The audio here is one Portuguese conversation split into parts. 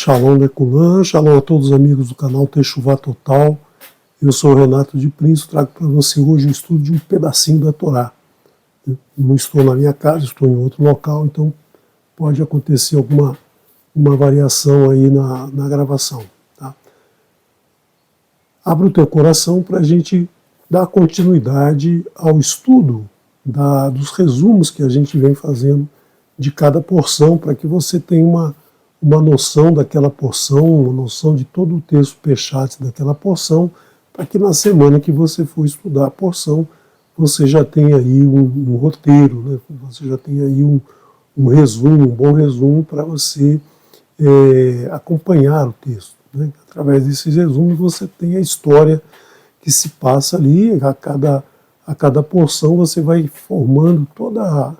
Shalom Leculan, shalom a todos os amigos do canal Techuvá Total. Eu sou o Renato de Príncipe, trago para você hoje um estudo de um pedacinho da Torá. Não estou na minha casa, estou em outro local, então pode acontecer uma variação aí na gravação. Tá? Abra o teu coração para a gente dar continuidade ao estudo dos resumos que a gente vem fazendo de cada porção, para que você tenha uma noção daquela porção, uma noção de todo o texto Peshat daquela porção, para que na semana que você for estudar a porção, você já tenha aí um roteiro, né? Você já tenha aí um resumo, um bom resumo para você acompanhar o texto. Né? Através desses resumos você tem a história que se passa ali, a cada porção você vai formando toda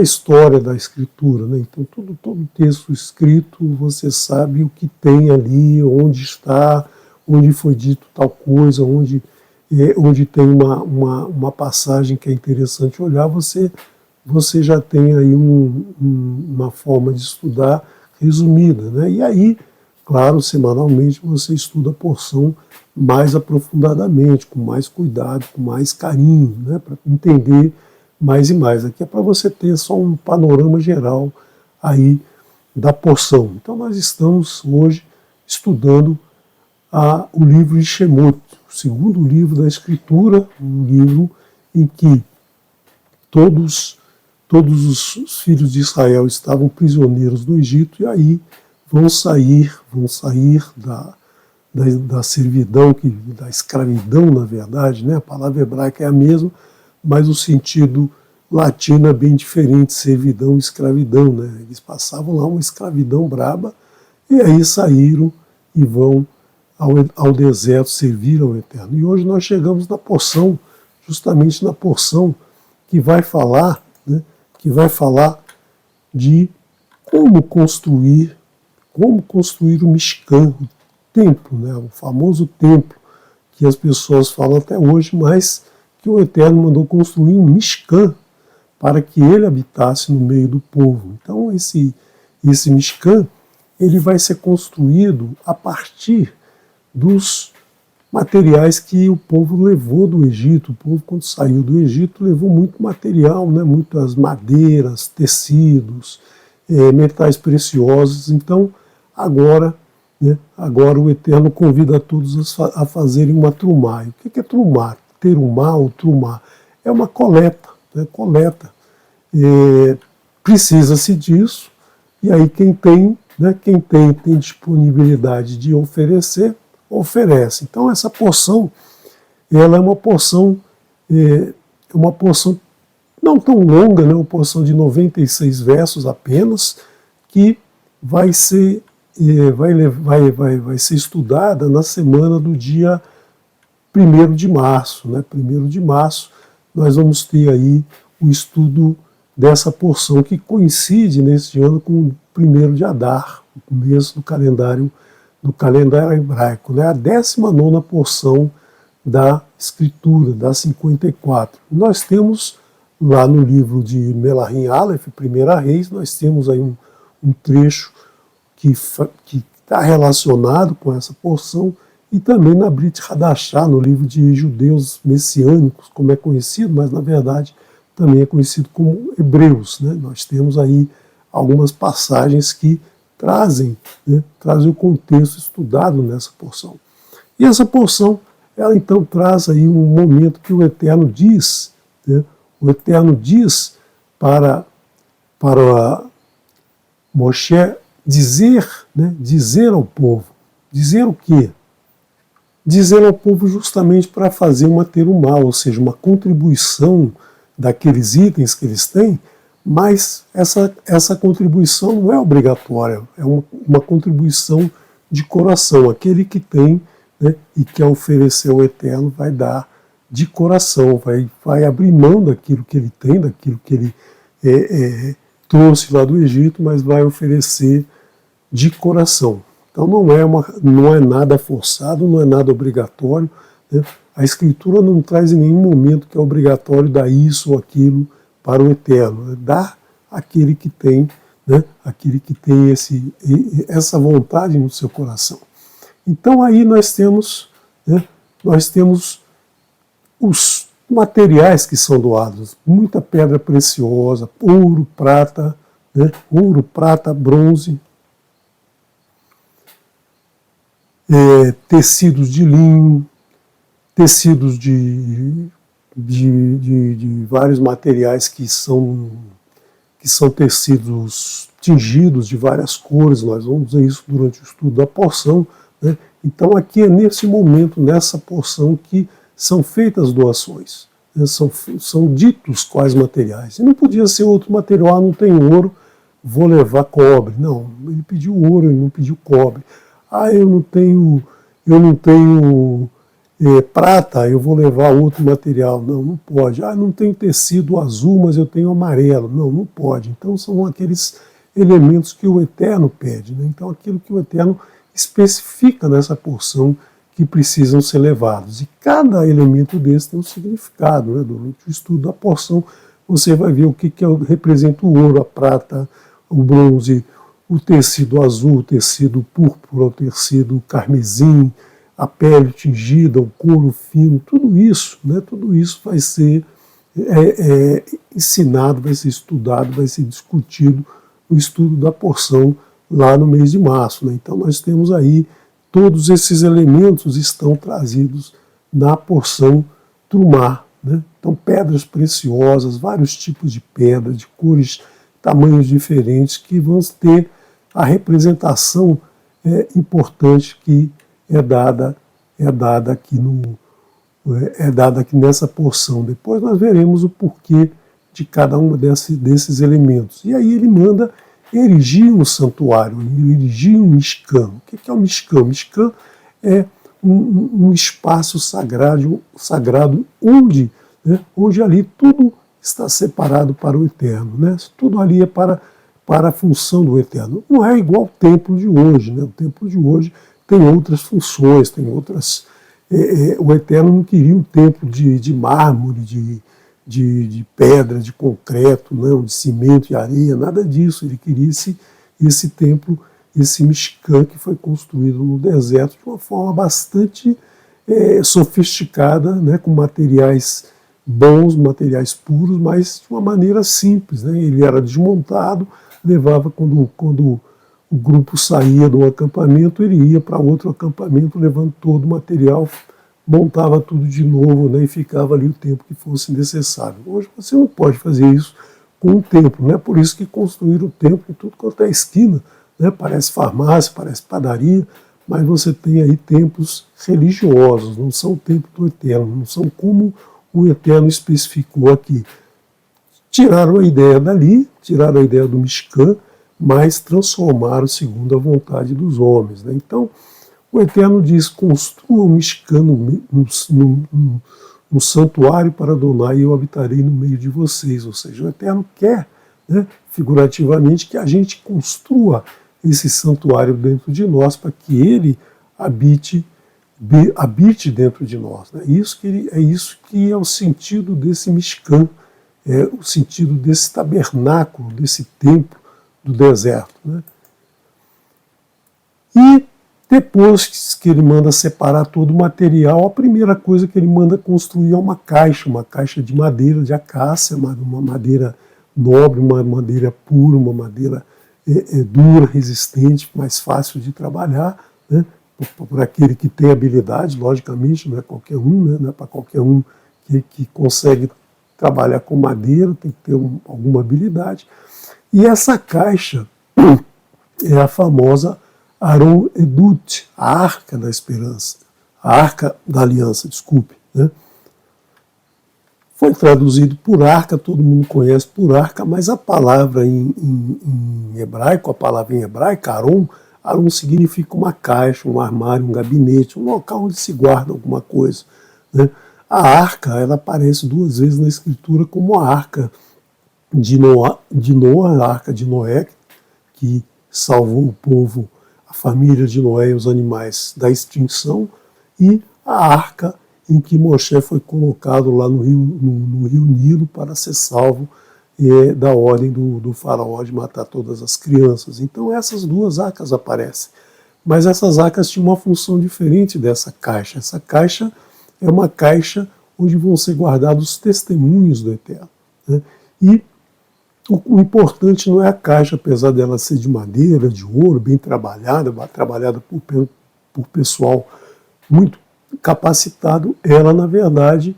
a história da escritura, né? Então todo texto escrito você sabe o que tem ali, onde está, onde foi dito tal coisa, onde tem uma passagem que é interessante olhar, você já tem aí uma forma de estudar resumida, né? E aí, claro, semanalmente você estuda a porção mais aprofundadamente, com mais cuidado, com mais carinho, né? Para entender mais e mais. Aqui é para você ter só um panorama geral aí da porção. Então nós estamos hoje estudando o livro de Shemot, o segundo livro da Escritura, um livro em que todos os filhos de Israel estavam prisioneiros no Egito e aí vão sair da servidão, da escravidão, na verdade, né? A palavra hebraica é a mesma, mas o sentido latino é bem diferente, servidão e escravidão, né? Eles passavam lá uma escravidão braba e aí saíram e vão ao deserto servir ao Eterno. E hoje nós chegamos justamente na porção que vai falar, né? Que vai falar de como construir o Mishkan, o templo, né? O famoso templo que as pessoas falam até hoje, mas que o Eterno mandou construir um Mishkan para que ele habitasse no meio do povo. Então esse Mishkan ele vai ser construído a partir dos materiais que o povo levou do Egito. O povo, quando saiu do Egito, levou muito material, né? Muitas madeiras, tecidos, metais preciosos. Então agora o Eterno convida a todos a fazerem uma trumá. E o que é trumá? Terumá ou trumá? É uma coleta, né? Coleta. Precisa-se disso, e aí quem tem disponibilidade de oferecer, oferece. Então essa porção, ela é uma porção não tão longa, né? Uma porção de 96 versos apenas, que vai ser estudada na semana do dia 1º de março, né? 1º de março, nós vamos ter aí o estudo dessa porção que coincide neste ano com o 1º de Adar, o começo do calendário hebraico, né? A 19ª porção da Escritura, da 54. Nós temos lá no livro de Melahim Aleph, Primeira Reis, nós temos aí um trecho que está relacionado com essa porção, e também na Brit Hadashah, no livro de Judeus Messiânicos, como é conhecido, mas na verdade também é conhecido como Hebreus, né? Nós temos aí algumas passagens que trazem o contexto estudado nessa porção. E essa porção, ela então traz aí um momento que o Eterno diz, né? O Eterno diz para Moshe dizer ao povo, dizer o quê? Dizer ao povo justamente para fazer uma terumá, ou seja, uma contribuição daqueles itens que eles têm, mas essa contribuição não é obrigatória, é uma contribuição de coração. Aquele que tem, né, e quer oferecer ao Eterno vai dar de coração, vai abrir mão daquilo que ele tem, daquilo que ele trouxe lá do Egito, mas vai oferecer de coração. Então não é nada forçado, não é nada obrigatório, né? A Escritura não traz em nenhum momento que é obrigatório dar isso ou aquilo para o Eterno. Dar aquele que tem, né? Aquele que tem essa vontade no seu coração. Então aí nós temos, né, os materiais que são doados, muita pedra preciosa, ouro, prata, né, ouro, prata, bronze, tecidos de linho, tecidos de vários materiais que são tecidos tingidos de várias cores. Nós vamos ver isso durante o estudo da porção, né? Então aqui é nesse momento, nessa porção, que são feitas doações, né? São ditos quais materiais. E não podia ser outro material, não tem ouro, vou levar cobre. Não, ele pediu ouro, ele não pediu cobre. Eu não tenho prata, eu vou levar outro material. Não pode. Não tenho tecido azul, mas eu tenho amarelo. Não pode. Então são aqueles elementos que o Eterno pede, né? Então aquilo que o Eterno especifica nessa porção que precisam ser levados. E cada elemento desse tem um significado, né? Durante o estudo da porção você vai ver o que representa o ouro, a prata, o bronze, o tecido azul, o tecido púrpura, o tecido carmesim, a pele tingida, o couro fino, tudo isso, né? Tudo isso vai ser ensinado, vai ser estudado, vai ser discutido no estudo da porção lá no mês de março, né? Então nós temos aí todos esses elementos estão trazidos na porção Trumá, né? Então pedras preciosas, vários tipos de pedra, de cores, tamanhos diferentes, que vão ter a representação importante que é dada aqui nessa porção. Depois nós veremos o porquê de cada um desses elementos. E aí ele manda erigir um santuário, erigir um Mishkan. O que é o Mishkan? O Mishkan é um espaço sagrado onde ali tudo está separado para o Eterno, né? Tudo ali é para a função do Eterno. Não é igual ao templo de hoje, né? O templo de hoje tem outras funções, tem outras... o Eterno não queria um templo de mármore, de pedra, de concreto, não, de cimento e areia, nada disso. Ele queria esse templo, esse Mishkan, que foi construído no deserto de uma forma bastante sofisticada, né, com materiais bons, materiais puros, mas de uma maneira simples, né? Ele era desmontado, levava quando o grupo saía do acampamento, ele ia para outro acampamento levando todo o material, montava tudo de novo, né, e ficava ali o tempo que fosse necessário. Hoje você não pode fazer isso com o templo, né? Por isso que construíram o templo em tudo quanto é esquina, né? Parece farmácia, parece padaria, mas você tem aí templos religiosos, não são o templo do Eterno, não são como o Eterno especificou aqui. Tiraram a ideia dali, tiraram a ideia do Mishkan, mas transformaram segundo a vontade dos homens, né? Então, o Eterno diz: construa um Mishkan no santuário para Adonai, e eu habitarei no meio de vocês. Ou seja, o Eterno quer, né, figurativamente, que a gente construa esse santuário dentro de nós para que ele habite dentro de nós, né? É isso que é o sentido desse Mishkan, é o sentido desse tabernáculo, desse templo do deserto, né? E depois que ele manda separar todo o material, a primeira coisa que ele manda construir é uma caixa de madeira de acácia, uma madeira nobre, uma madeira pura, uma madeira dura, resistente, mais fácil de trabalhar, né? Por aquele que tem habilidade, logicamente, não é qualquer um, né? Não é para qualquer um que consegue trabalhar com madeira, tem que ter alguma habilidade. E essa caixa é a famosa Aron Edut, a Arca da Esperança, a Arca da Aliança, desculpe, né? Foi traduzido por arca, todo mundo conhece por arca, mas a palavra em hebraico, a palavra em hebraico, Aron significa uma caixa, um armário, um gabinete, um local onde se guarda alguma coisa, né? A arca, ela aparece 2 vezes na Escritura como a arca de Noé, a arca de Noé, que salvou o povo, a família de Noé e os animais da extinção, e a arca em que Moshe foi colocado lá no rio Nilo para ser salvo da ordem do faraó de matar todas as crianças. Então essas duas arcas aparecem. Mas essas arcas tinham uma função diferente dessa caixa. Essa caixa é uma caixa onde vão ser guardados os testemunhos do Eterno, né? E o importante não é a caixa, apesar dela ser de madeira, de ouro, bem trabalhada por pessoal muito capacitado. Ela, na verdade,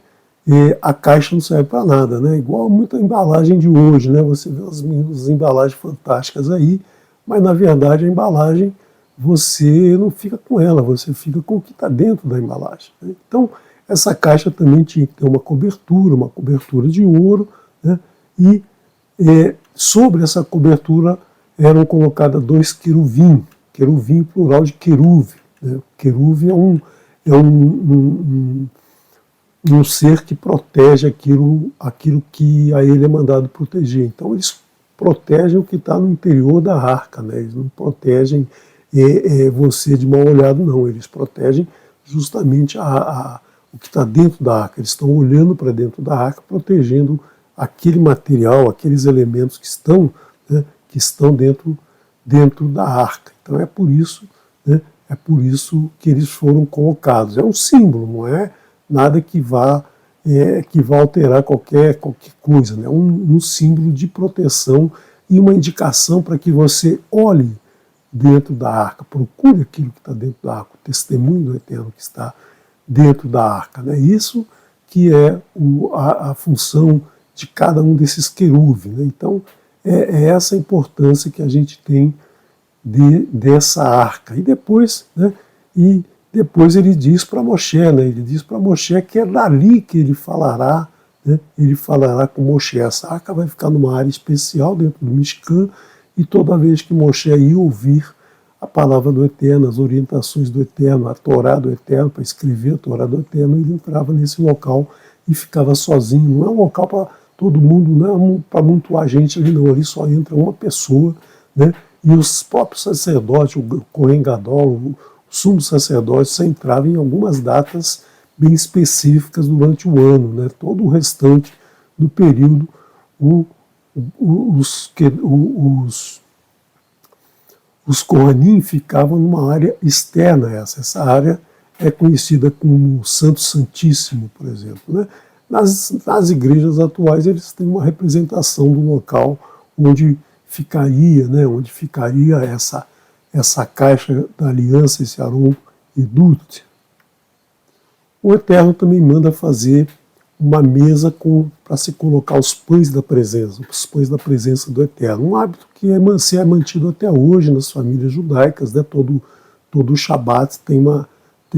a caixa não serve para nada, né? Igual muita embalagem de hoje, né? Você vê as embalagens fantásticas aí, mas na verdade a embalagem você não fica com ela, você fica com o que está dentro da embalagem, né? Então essa caixa também tinha que ter uma cobertura de ouro, né? E sobre essa cobertura eram colocados 2 queruvim plural de queruve, né? Queruve é um ser que protege aquilo que a ele é mandado proteger. Então eles protegem o que está no interior da arca, né? Eles não protegem você de mal olhado, não. Eles protegem justamente o que está dentro da arca. Eles estão olhando para dentro da arca, protegendo aquele material, aqueles elementos que estão, né, dentro da arca. Então é por isso, né, que eles foram colocados. É um símbolo, não é nada que vá alterar qualquer coisa, né? Um símbolo de proteção e uma indicação para que você olhe dentro da arca, procure aquilo que está dentro da arca, o testemunho do Eterno que está dentro da arca, né? Isso que é a função de cada um desses querubins, né? Então é essa a importância que a gente tem dessa arca. E depois, né, ele diz para Moshe, né, ele diz para Moshe que é dali que ele falará, né, ele falará com Moshe. Essa arca vai ficar numa área especial dentro do Mishkan, e toda vez que Moshe ia ouvir a palavra do Eterno, as orientações do Eterno, a Torá do Eterno, para escrever a Torá do Eterno, ele entrava nesse local e ficava sozinho. Não é um local para todo mundo, não é para amontoar gente ali, não. Ali só entra uma pessoa, né? E os próprios sacerdotes, o Kohen Gadol, o sumo sacerdote, só entrava em algumas datas bem específicas durante o ano, né? Todo o restante do período, os Kohanim ficavam numa área externa a essa. Essa área é conhecida como Santo Santíssimo, por exemplo, né? Nas igrejas atuais eles têm uma representação do local onde ficaria, né, essa caixa da aliança, esse Aron Edut. O Eterno também manda fazer uma mesa para se colocar os pães da presença do Eterno. Um hábito que é mantido até hoje nas famílias judaicas, né? Todo Shabat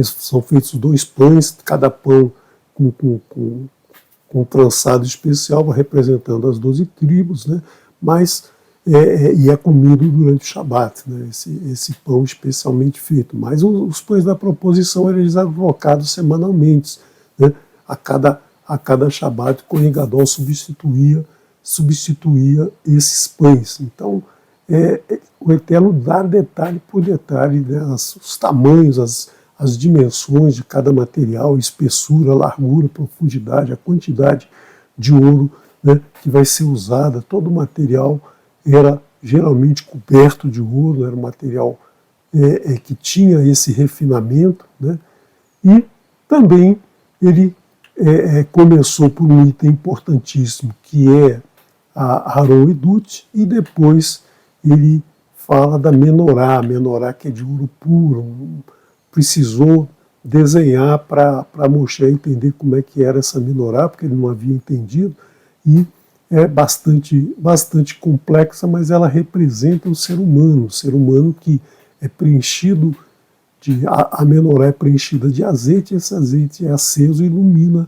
são feitos 2 pães, cada pão com um trançado especial, representando as 12 tribos, né? Mas e é comido durante o Shabat, né? Esse pão especialmente feito. Mas os pães da proposição eles eram colocados semanalmente, né? A cada Shabat, o Kohen Gadol substituía esses pães. Então, o Eterno dá detalhe por detalhe, né? Os tamanhos, as dimensões de cada material, espessura, largura, profundidade, a quantidade de ouro, né, que vai ser usada. Todo o material era geralmente coberto de ouro, era um material que tinha esse refinamento, né? E também ele começou por um item importantíssimo, que é a Aron Edut, e depois ele fala da menorá, que é de ouro puro. Precisou desenhar para Moshe entender como é que era essa menorá, porque ele não havia entendido, e é bastante complexa, mas ela representa o ser humano que é preenchido a menorá é preenchida de azeite, e esse azeite é aceso e ilumina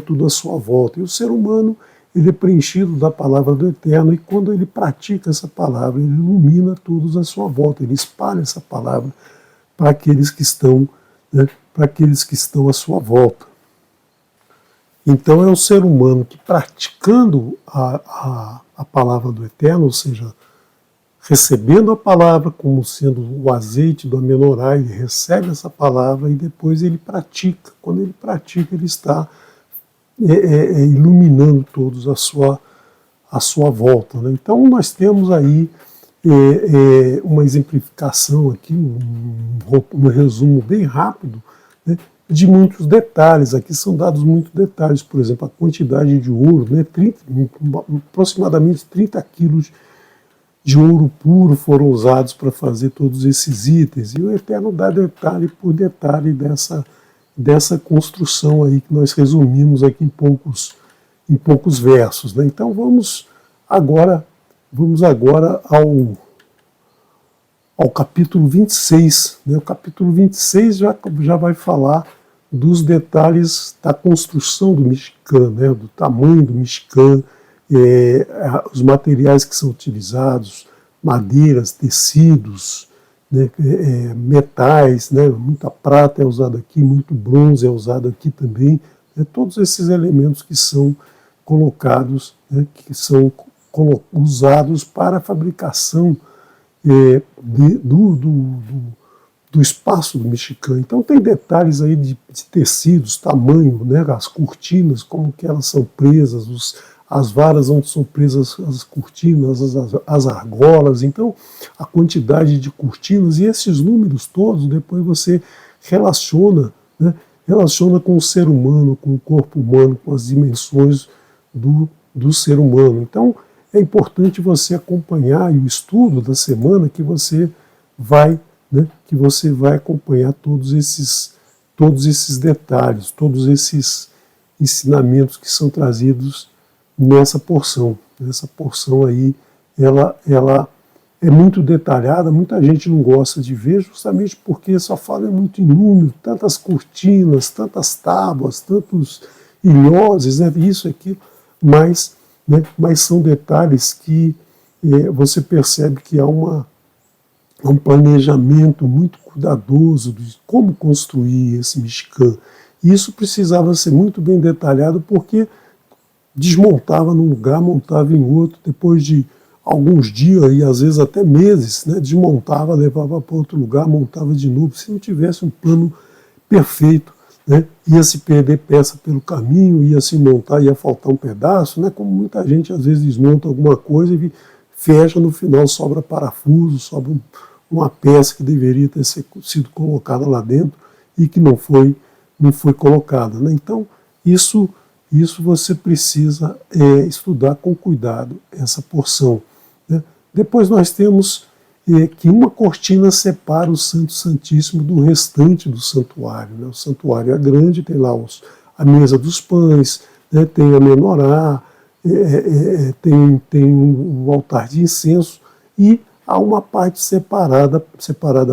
tudo à sua volta. E o ser humano ele é preenchido da palavra do Eterno, e quando ele pratica essa palavra, ele ilumina todos à sua volta, ele espalha essa palavra para aqueles que estão, né, à sua volta. Então é o ser humano que, praticando a palavra do Eterno, ou seja, recebendo a palavra como sendo o azeite do menorá, ele recebe essa palavra e depois ele pratica. Quando ele pratica, ele está iluminando todos à à sua volta, né? Então nós temos aí uma exemplificação aqui, um resumo bem rápido, né, de muitos detalhes. Aqui são dados muitos detalhes, por exemplo, a quantidade de ouro, né, aproximadamente 30 quilos de ouro puro foram usados para fazer todos esses itens. E o Eterno dá detalhe por detalhe dessa construção aí que nós resumimos aqui em poucos versos, né? Então vamos agora ao capítulo 26. Né? O capítulo 26 já vai falar dos detalhes da construção do Mishkan, né? Do tamanho do Mishkan, os materiais que são utilizados, madeiras, tecidos, né? Metais, né? Muita prata é usada aqui, muito bronze é usado aqui também. Né? Todos esses elementos que são colocados, né? Que são usados para a fabricação do espaço do Mishkan. Então tem detalhes aí de tecidos, tamanho, né, as cortinas, como que elas são presas, as varas onde são presas as cortinas, as argolas, então a quantidade de cortinas e esses números todos, depois você relaciona, né, relaciona com o ser humano, com o corpo humano, com as dimensões do ser humano. Então é importante você acompanhar e o estudo da semana que você vai acompanhar todos esses detalhes, todos esses ensinamentos que são trazidos nessa porção. Essa porção aí, ela é muito detalhada, muita gente não gosta de ver, justamente porque só fala muito em número, tantas cortinas, tantas tábuas, tantos ilhoses, né, isso, aquilo, mas são detalhes que você percebe que há um planejamento muito cuidadoso de como construir esse Mishkan. E isso precisava ser muito bem detalhado, porque desmontava num lugar, montava em outro, depois de alguns dias e às vezes até meses, né, desmontava, levava para outro lugar, montava de novo. Se não tivesse um plano perfeito, né, ia se perder peça pelo caminho, ia se montar, ia faltar um pedaço, né, como muita gente às vezes desmonta alguma coisa e fecha, no final sobra parafuso, sobra uma peça que deveria ter sido colocada lá dentro e que não foi colocada, né? Então isso você precisa estudar com cuidado essa porção, né? Depois nós temos que uma cortina separa o Santo Santíssimo do restante do santuário, né? O santuário é grande, tem lá a mesa dos pães, né? Tem a menorá, tem um altar de incenso e há uma parte separada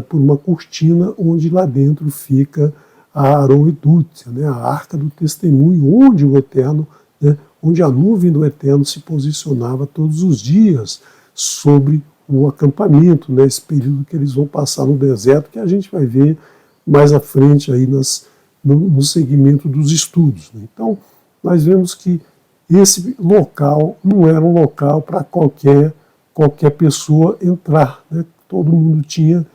por uma cortina, onde lá dentro fica a Aroedúcia, né? A Arca do Testemunho, onde o Eterno, né? Onde a nuvem do Eterno se posicionava todos os dias sobre o acampamento, né, esse período que eles vão passar no deserto, que a gente vai ver mais à frente aí no segmento dos estudos, né? Então, nós vemos que esse local não era um local para qualquer pessoa entrar, né? Todo mundo tinha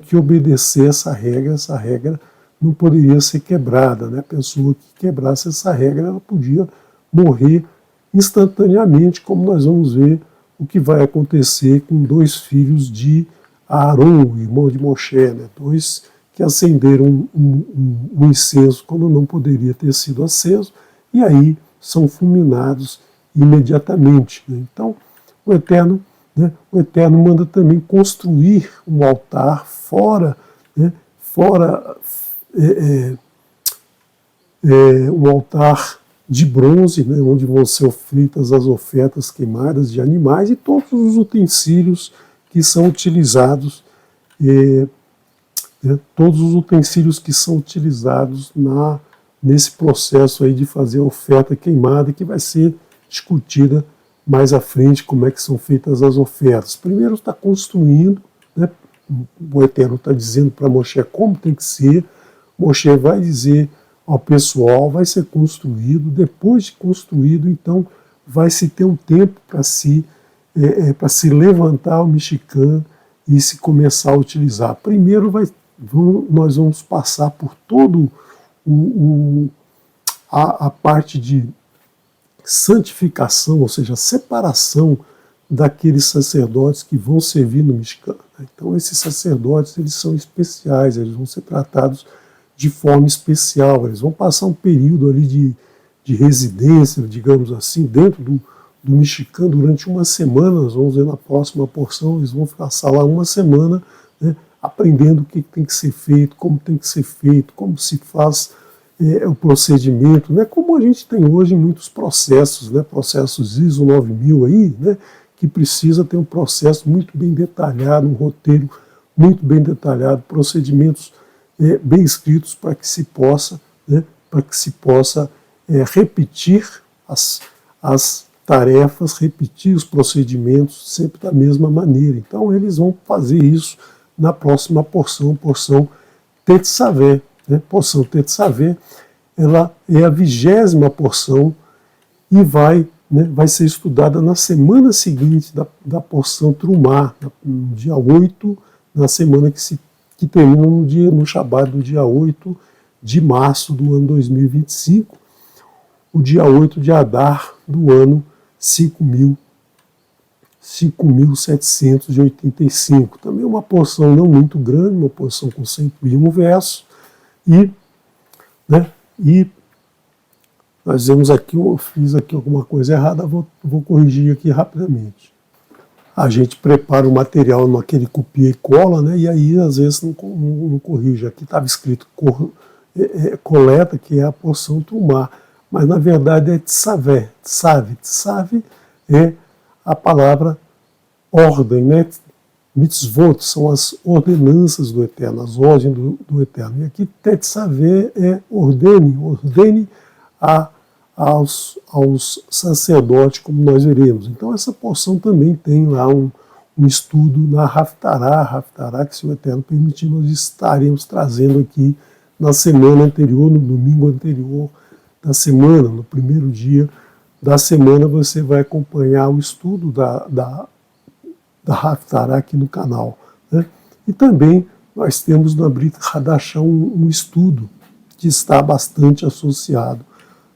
que obedecer essa regra não poderia ser quebrada, né? A pessoa que quebrasse essa regra, ela podia morrer instantaneamente, como nós vamos ver o que vai acontecer com 2 filhos de Aaron, irmão de Moshe, né? 2 que acenderam um incenso quando não poderia ter sido aceso, e aí são fulminados imediatamente, né? Então, o Eterno manda também construir um altar fora, né? Um altar de bronze, né, onde vão ser feitas as ofertas queimadas de animais e todos os utensílios que são utilizados, nesse processo aí de fazer a oferta queimada, que vai ser discutida mais à frente como é que são feitas as ofertas. Primeiro está construindo, né, o Eterno está dizendo para Moshe como tem que ser, Moshe vai dizer ao pessoal, vai ser construído, depois de construído, então vai se ter um tempo para se levantar o Mishkan e se começar a utilizar. Primeiro nós vamos passar por todo a parte de santificação, ou seja, a separação daqueles sacerdotes que vão servir no Mishkan. Então esses sacerdotes, eles são especiais, eles vão ser tratados de forma especial, eles vão passar um período ali de residência, digamos assim, dentro do Mishkan durante uma semana. Nós vamos ver na próxima porção, eles vão passar lá uma semana, né, aprendendo o que tem que ser feito, como tem que ser feito, como se faz o procedimento, né, como a gente tem hoje em muitos processos, né, processos ISO 9000 aí, né, que precisa ter um processo muito bem detalhado, um roteiro muito bem detalhado, procedimentos bem escritos para que se possa, né, repetir as tarefas, repetir os procedimentos sempre da mesma maneira. Então eles vão fazer isso na próxima porção Tetzavé. Né? Porção Tetzavé, ela é a 20ª porção e vai ser estudada na semana seguinte da porção Trumá, no dia 8, na semana que termina no Shabat do dia 8 de março do ano 2025, o dia 8 de Adar do ano 5.785. Também uma porção não muito grande, uma porção com 101 versos, e nós vemos aqui, eu fiz aqui alguma coisa errada, vou corrigir aqui rapidamente. A gente prepara o material naquele copia e cola, né, e aí às vezes não corrige. Aqui estava escrito coleta, que é a porção Trumá, mas na verdade é Tzavé. Tzavé é a palavra ordem, né? Mitzvot são as ordenanças do Eterno, as ordens do Eterno. E aqui Tetzavé é ordene aos sacerdotes, como nós veremos. Então essa porção também tem lá um estudo na Haftará, que, se o Eterno permitir, nós estaremos trazendo aqui na semana anterior, no domingo anterior da semana, no primeiro dia da semana, você vai acompanhar o estudo da Haftará aqui no canal. Né? E também nós temos na Brit Hadashah um estudo que está bastante associado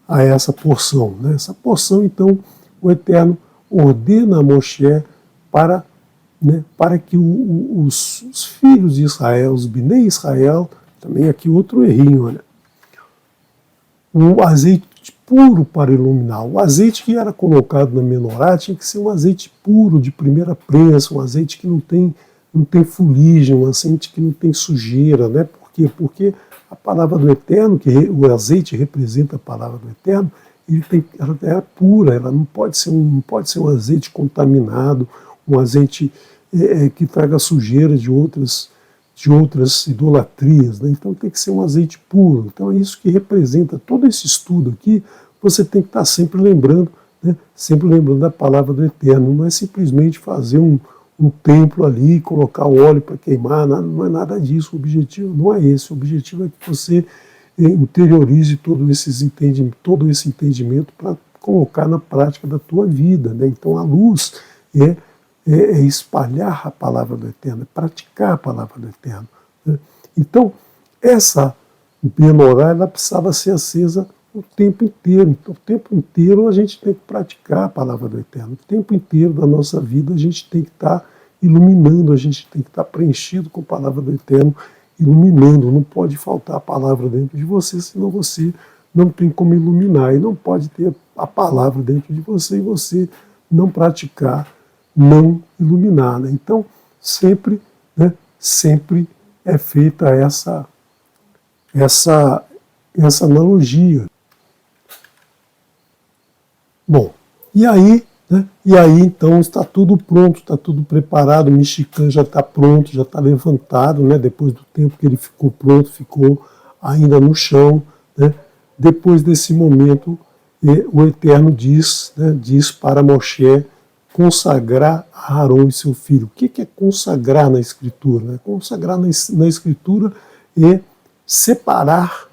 a essa porção. Né? Essa porção, então, o Eterno ordena a Moshe para que os filhos de Israel, os Bnei Israel, também aqui outro errinho, olha, um azeite puro para iluminar. O azeite que era colocado na menorá tinha que ser um azeite puro, de primeira prensa, um azeite que não tem fuligem, um azeite que não tem sujeira. Né? Por quê? Porque a palavra do Eterno, que o azeite representa a palavra do Eterno, ela é pura, ela não pode ser um azeite contaminado, um azeite que traga sujeira de outras idolatrias. Né? Então tem que ser um azeite puro. Então é isso que representa todo esse estudo aqui. Você tem que estar sempre lembrando, né? Sempre lembrando da palavra do Eterno. Não é simplesmente fazer um templo ali, colocar óleo para queimar, não é nada disso. O objetivo não é esse. O objetivo é que você interiorize todo esse entendimento para colocar na prática da tua vida. Né? Então a luz é espalhar a palavra do Eterno, é praticar a palavra do Eterno. Né? Então, essa menorá, ela precisava ser acesa o tempo inteiro. Então, o tempo inteiro a gente tem que praticar a palavra do Eterno. O tempo inteiro da nossa vida a gente tem que estar iluminando, a gente tem que estar preenchido com a palavra do Eterno, iluminando. Não pode faltar a palavra dentro de você, senão você não tem como iluminar. E não pode ter a palavra dentro de você e você não praticar, não iluminar. Né? Então, sempre é feita essa analogia. Bom, e aí então está tudo pronto, está tudo preparado, o Mishkan já está pronto, já está levantado, né? Depois do tempo que ele ficou pronto, ficou ainda no chão. Né? Depois desse momento, o Eterno diz para Moshe consagrar a Arão e seu filho. O que é consagrar na Escritura? Né? Consagrar na Escritura é separar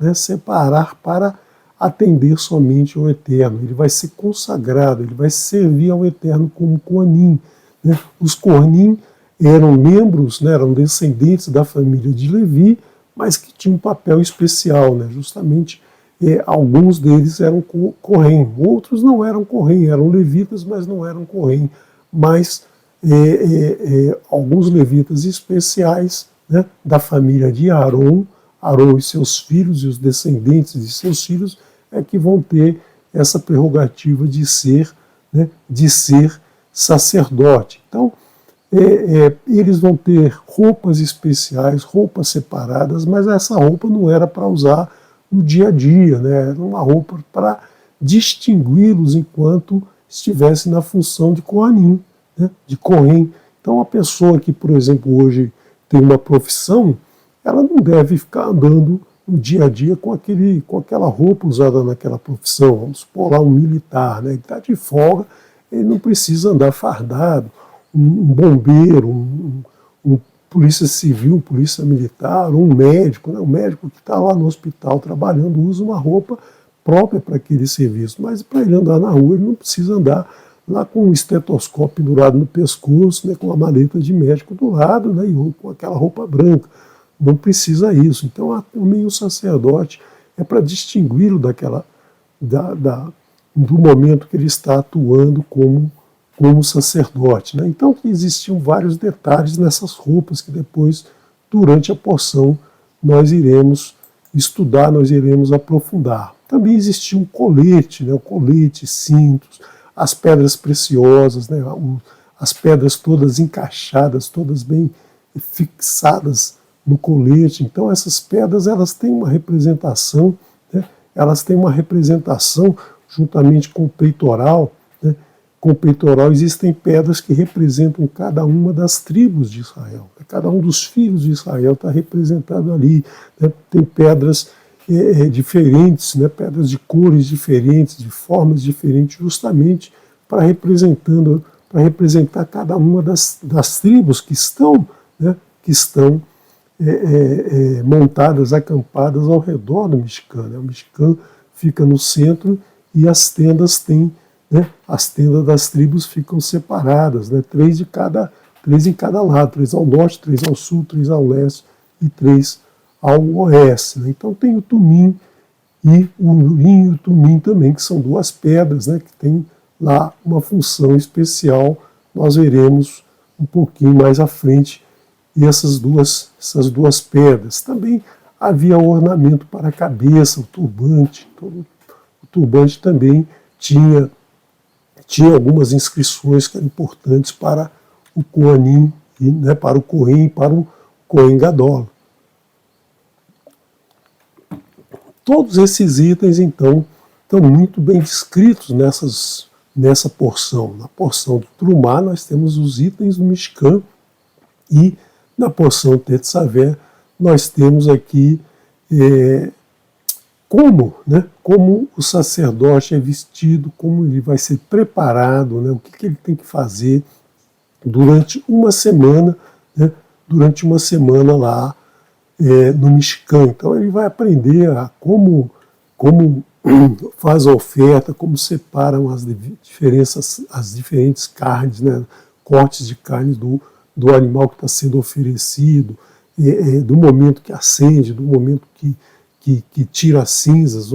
para atender somente ao Eterno. Ele vai ser consagrado, ele vai servir ao Eterno como Kohanim. Né? Os Kohanim eram membros, né, eram descendentes da família de Levi, mas que tinham um papel especial, né? Justamente alguns deles eram Cohen, outros não eram Cohen, eram levitas, mas não eram Cohen, mas alguns levitas especiais, né, da família de Arão e seus filhos e os descendentes de seus filhos que vão ter essa prerrogativa de ser sacerdote. Então, eles vão ter roupas especiais, roupas separadas, mas essa roupa não era para usar no dia a dia, né? Era uma roupa para distingui-los enquanto estivesse na função de Coanim, né? De Cohen. Então, a pessoa que, por exemplo, hoje tem uma profissão, ela não deve ficar andando no dia a dia com aquela roupa usada naquela profissão. Vamos supor lá um militar, né? Ele está de folga, ele não precisa andar fardado. Um bombeiro, um polícia civil, um polícia militar, um médico, né? Um médico que está lá no hospital trabalhando usa uma roupa própria para aquele serviço, mas para ele andar na rua ele não precisa andar lá com um estetoscópio pendurado no pescoço, né? Com uma maleta de médico do lado, né? E com aquela roupa branca. Não precisa isso. Então também o sacerdote é para distingui-lo do momento que ele está atuando como sacerdote, né? Então existiam vários detalhes nessas roupas que depois, durante a porção, nós iremos estudar, nós iremos aprofundar. Também existia um colete, né? O colete, cintos, as pedras preciosas, né? As pedras todas encaixadas, todas bem fixadas no colete. Então essas pedras elas têm uma representação, né? Elas têm uma representação juntamente com o peitoral, né? Com o peitoral existem pedras que representam cada uma das tribos de Israel. Cada um dos filhos de Israel está representado ali, né? Tem pedras diferentes, né? Pedras de cores diferentes, de formas diferentes, justamente para representar cada uma das tribos que estão, né? Montadas, acampadas ao redor do Mishkan, né? O Mishkan fica no centro e as tendas têm, né? As tendas das tribos ficam separadas, né? Três em cada lado, 3 ao norte, 3 ao sul, 3 ao leste e 3 ao oeste, né? Então tem o tumim e o urim e o tumim também, que são duas pedras, né? Que tem lá uma função especial. Nós veremos um pouquinho mais à frente essas duas pedras. Também havia ornamento para a cabeça, o turbante. O turbante também tinha algumas inscrições que eram importantes para o Kohanim, né, para o Kohen e para o Kohen Gadol. Todos esses itens, então, estão muito bem descritos nessa porção. Na porção do Trumá, nós temos os itens do Mishkan, e na porção Tetzavé, nós temos aqui como o sacerdote é vestido, como ele vai ser preparado, né, o que ele tem que fazer durante uma semana, né, lá no Mishkan. Então ele vai aprender como faz a oferta, como separam as diferentes carnes, né, cortes de carne do animal que está sendo oferecido, do momento que acende, do momento que tira as cinzas,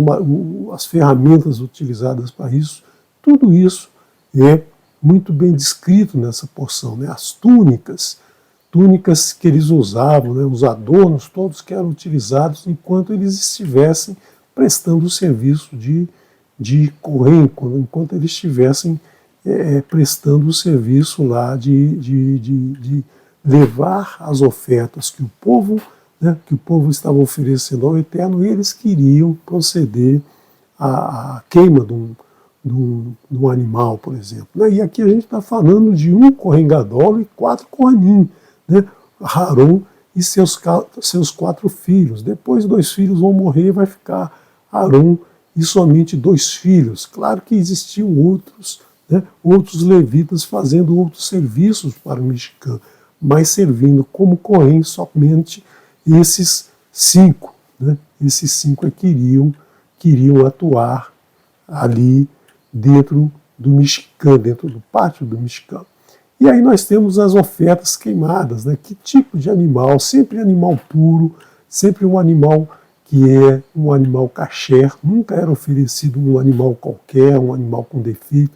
as ferramentas utilizadas para isso. Tudo isso é muito bem descrito nessa porção, né? As túnicas que eles usavam, né? Os adornos todos que eram utilizados enquanto eles estivessem prestando o serviço de Kohen, enquanto eles estivessem prestando o serviço lá de levar as ofertas que o povo estava oferecendo ao Eterno, e eles queriam proceder à queima de um animal, por exemplo, né? E aqui a gente está falando de um Kohen Gadol e 4 Kohanim, né? Arão e seus 4 filhos. Depois 2 filhos vão morrer e vai ficar Arão e somente 2 filhos. Claro que existiam outros, né? Outros levitas fazendo outros serviços para o Mishkan, mas servindo como Kohen somente esses 5, né? Esses 5 queriam atuar ali dentro do Mishkan, dentro do pátio do Mishkan. E aí nós temos as ofertas queimadas, né? Que tipo de animal? Sempre animal puro, sempre um animal que é um animal kasher, nunca era oferecido um animal qualquer, um animal com defeito.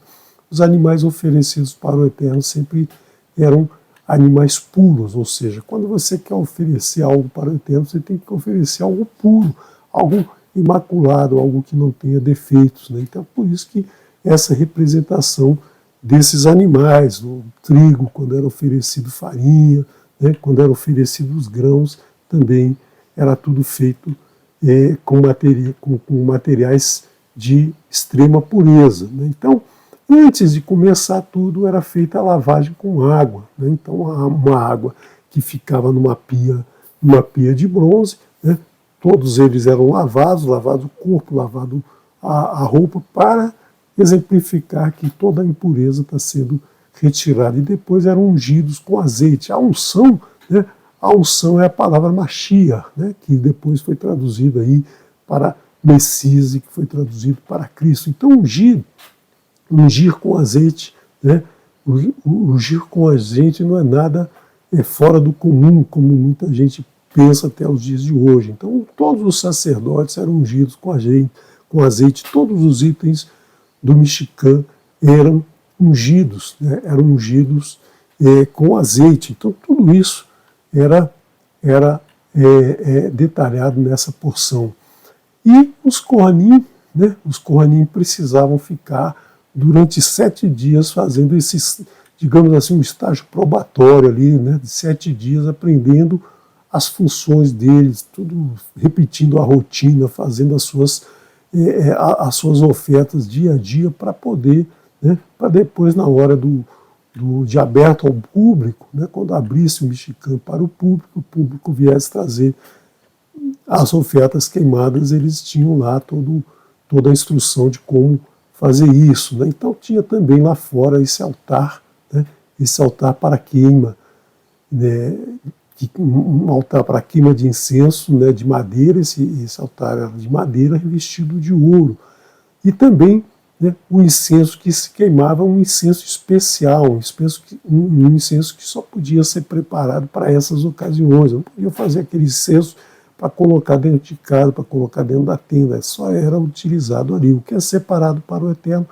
Os animais oferecidos para o Eterno sempre eram animais puros, ou seja, quando você quer oferecer algo para o Eterno, você tem que oferecer algo puro, algo imaculado, algo que não tenha defeitos, né? Então, por isso que essa representação desses animais, o trigo, quando era oferecido farinha, né? Quando era oferecido os grãos, também era tudo feito com materiais de extrema pureza, né? Então, antes de começar tudo, era feita a lavagem com água, né? Então, uma água que ficava numa pia de bronze, né? Todos eles eram lavado o corpo, lavado a roupa, para exemplificar que toda a impureza está sendo retirada. E depois eram ungidos com azeite. A unção, né? A unção é a palavra Mashiach, né? Que depois foi traduzida aí para Messias e que foi traduzido para Cristo. Então, ungir com azeite, né? Ungir com azeite não é nada fora do comum, como muita gente pensa até os dias de hoje. Então, todos os sacerdotes eram ungidos com azeite, todos os itens do Mishkan eram ungidos, né? Eram ungidos com azeite. Então, tudo isso era detalhado nessa porção. E os Kohanim, né? Os Kohanim precisavam ficar durante 7 dias fazendo esse, digamos assim, um estágio probatório ali, né? De 7 dias aprendendo as funções deles, tudo repetindo a rotina, fazendo as suas ofertas dia a dia para poder, né? Para depois, na hora de aberto ao público, né? Quando abrisse o Mishkan para o público viesse trazer as ofertas queimadas, eles tinham lá toda a instrução de como fazer isso, né? Então tinha também lá fora esse altar, né? Esse altar para queima, né? Um altar para queima de incenso, né? De madeira, esse altar era de madeira revestido de ouro. E também, né? O incenso que se queimava, um incenso especial, um incenso que só podia ser preparado para essas ocasiões. Não podia fazer aquele incenso para colocar dentro de casa, para colocar dentro da tenda, só era utilizado ali. O que é separado para o Eterno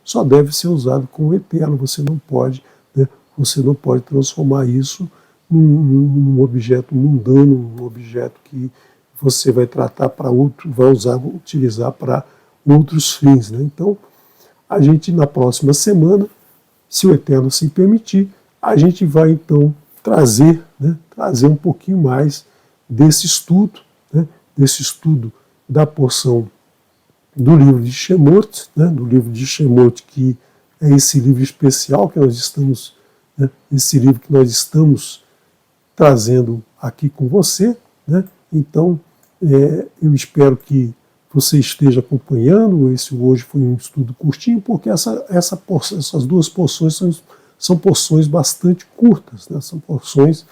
só deve ser usado com o Eterno. Você não pode, né? Você não pode transformar isso num objeto mundano, um objeto que você vai tratar para outro, utilizar para outros fins, né? Então, a gente na próxima semana, se o Eterno se permitir, a gente vai então trazer um pouquinho mais desse estudo, né, desse estudo da porção do livro de Shemot, né, do livro de Shemot, que é esse livro especial que nós estamos, né, esse livro que nós estamos trazendo aqui com você, né? Então, eu espero que você esteja acompanhando. Esse hoje foi um estudo curtinho, porque essas duas porções são porções bastante curtas, né? São porções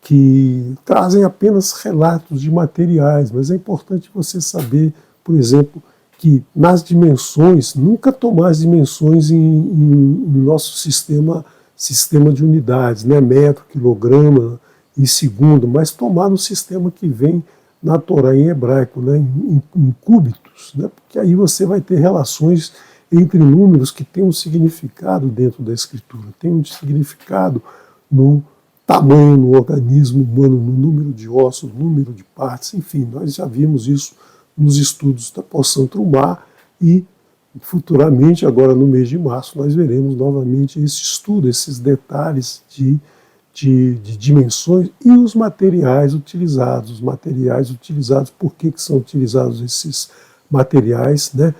que trazem apenas relatos de materiais, mas é importante você saber, por exemplo, que nas dimensões, nunca tomar as dimensões em nosso sistema de unidades, né? Metro, quilograma e segundo, mas tomar no sistema que vem na Torá em hebraico, né? Em cúbitos, né? Porque aí você vai ter relações entre números que têm um significado dentro da escritura, tem um significado no tamanho, no organismo humano, no número de ossos, no número de partes, enfim, nós já vimos isso nos estudos da porção Trumá e futuramente, agora no mês de março, nós veremos novamente esse estudo, esses detalhes de dimensões e os materiais utilizados. Por que são utilizados esses materiais, né?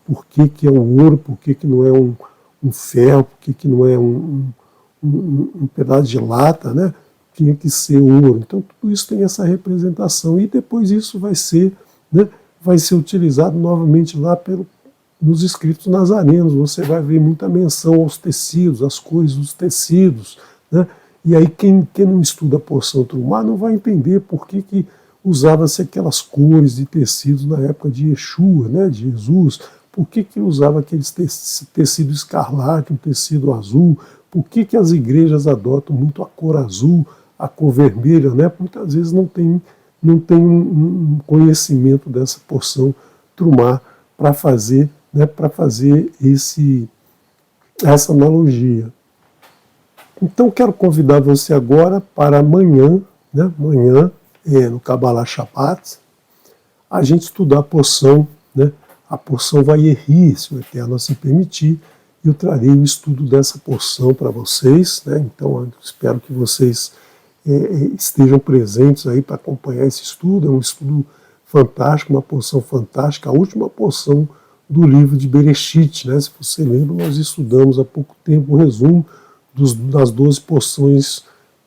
Por que é um ouro, por que não é um ferro, por que não é um pedaço de lata, né? Tinha que ser ouro. Então tudo isso tem essa representação e depois isso vai ser utilizado novamente lá nos escritos nazarenos. Você vai ver muita menção aos tecidos, às cores dos tecidos, né? E aí quem não estuda a porção Trumá não vai entender por que usava-se aquelas cores de tecidos na época de Yeshua, né? De Jesus. Por que usava aquele tecido escarlate, um tecido azul? Por que as igrejas adotam muito a cor azul, a cor vermelha, né? Muitas vezes não tem um conhecimento dessa porção Trumar para fazer, né, essa analogia. Então quero convidar você agora para amanhã, né, no Kabbalah Shabbat, a gente estudar a porção, né, a porção Vayeri, se o Eterno assim permitir, eu trarei o estudo dessa porção para vocês, né, então eu espero que vocês estejam presentes aí para acompanhar esse estudo. É um estudo fantástico, uma porção fantástica, a última porção do livro de Bereshit, né? Se você lembra, nós estudamos há pouco tempo um resumo das 12 porções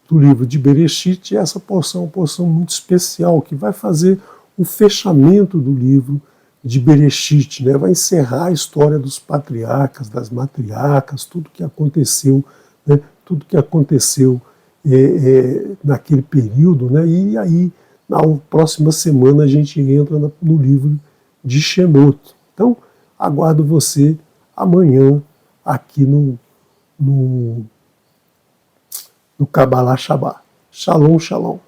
do livro de Bereshit, e essa porção é uma porção muito especial, que vai fazer o fechamento do livro de Bereshit, né? Vai encerrar a história dos patriarcas, das matriarcas, tudo que aconteceu, né? Tudo que aconteceu naquele período, né? E aí, na próxima semana, a gente entra no livro de Shemot. Então, aguardo você amanhã aqui no Kabbalah Shabbat. Shalom, shalom.